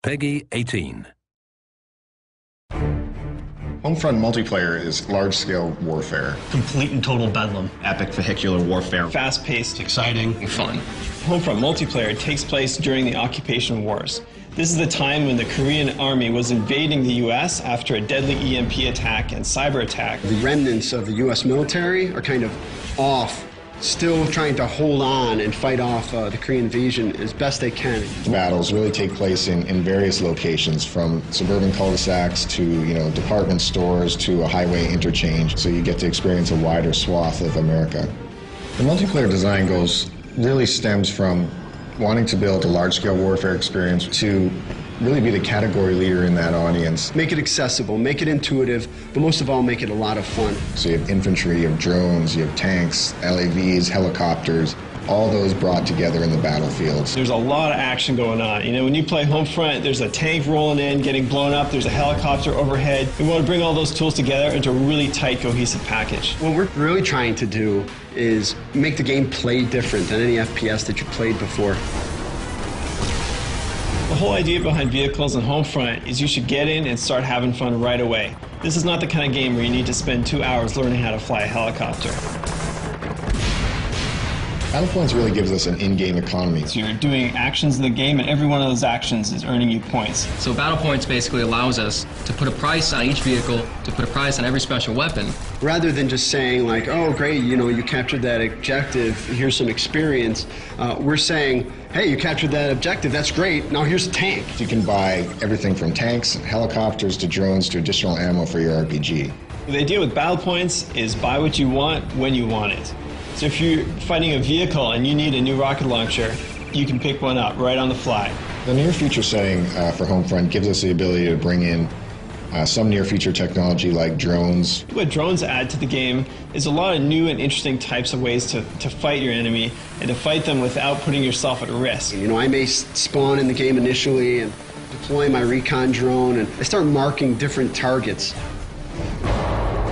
Peggy 18. HomeFront multiplayer is large-scale warfare. Complete and total bedlam. Epic vehicular warfare. Fast-paced. Exciting. And fun. HomeFront multiplayer takes place during the occupation wars. This is the time when the Korean army was invading the U.S. after a deadly EMP attack and cyber attack. The remnants of the U.S. military are kind of off, still trying to hold on and fight off the Korean invasion as best they can. The battles really take place in various locations, from suburban cul-de-sacs to department stores to a highway interchange, so you get to experience a wider swath of America. The multiplayer design really stems from wanting to build a large-scale warfare experience to really be the category leader in that audience. Make it accessible, make it intuitive, but most of all, make it a lot of fun. So you have infantry, you have drones, you have tanks, LAVs, helicopters, all those brought together in the battlefields. There's a lot of action going on. When you play HomeFront, there's a tank rolling in, getting blown up, there's a helicopter overhead. We want to bring all those tools together into a really tight, cohesive package. What we're really trying to do is make the game play different than any FPS that you played before. The whole idea behind vehicles and HomeFront is you should get in and start having fun right away. This is not the kind of game where you need to spend 2 hours learning how to fly a helicopter. Battlepoints really gives us an in-game economy. So you're doing actions in the game, and every one of those actions is earning you points. So Battlepoints basically allows us to put a price on each vehicle, to put a price on every special weapon. Rather than just saying like, oh great, you captured that objective, here's some experience, we're saying, hey, you captured that objective, that's great, now here's a tank. You can buy everything from tanks, helicopters, to drones, to additional ammo for your RPG. The idea with Battlepoints is buy what you want when you want it. So if you're fighting a vehicle and you need a new rocket launcher, you can pick one up right on the fly. The near future setting for HomeFront gives us the ability to bring in some near future technology like drones. What drones add to the game is a lot of new and interesting types of ways to fight your enemy and to fight them without putting yourself at risk. I may spawn in the game initially and deploy my recon drone, and I start marking different targets.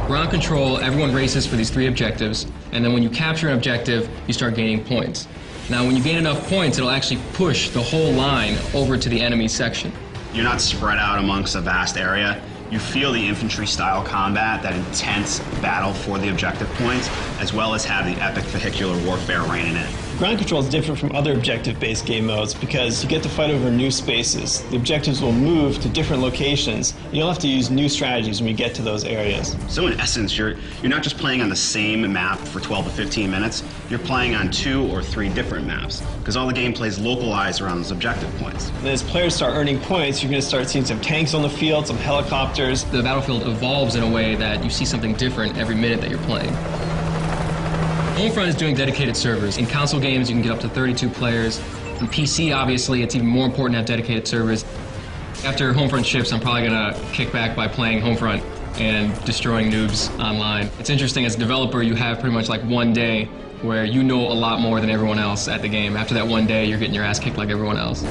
Ground control, everyone races for these 3 objectives, and then when you capture an objective, you start gaining points. Now, when you gain enough points, it'll actually push the whole line over to the enemy section. You're not spread out amongst a vast area. You feel the infantry-style combat, that intense battle for the objective points, as well as have the epic vehicular warfare reigning in. Ground control is different from other objective-based game modes because you get to fight over new spaces. The objectives will move to different locations. You'll have to use new strategies when you get to those areas. So in essence, you're not just playing on the same map for 12 to 15 minutes, you're playing on 2 or 3 different maps, because all the gameplay is localized around those objective points. And as players start earning points, you're going to start seeing some tanks on the field, some helicopters. The battlefield evolves in a way that you see something different every minute that you're playing. HomeFront is doing dedicated servers. In console games, you can get up to 32 players. In PC, obviously, it's even more important to have dedicated servers. After HomeFront ships, I'm probably going to kick back by playing HomeFront and destroying noobs online. It's interesting, as a developer, you have pretty much like one day where you know a lot more than everyone else at the game. After that one day, you're getting your ass kicked like everyone else.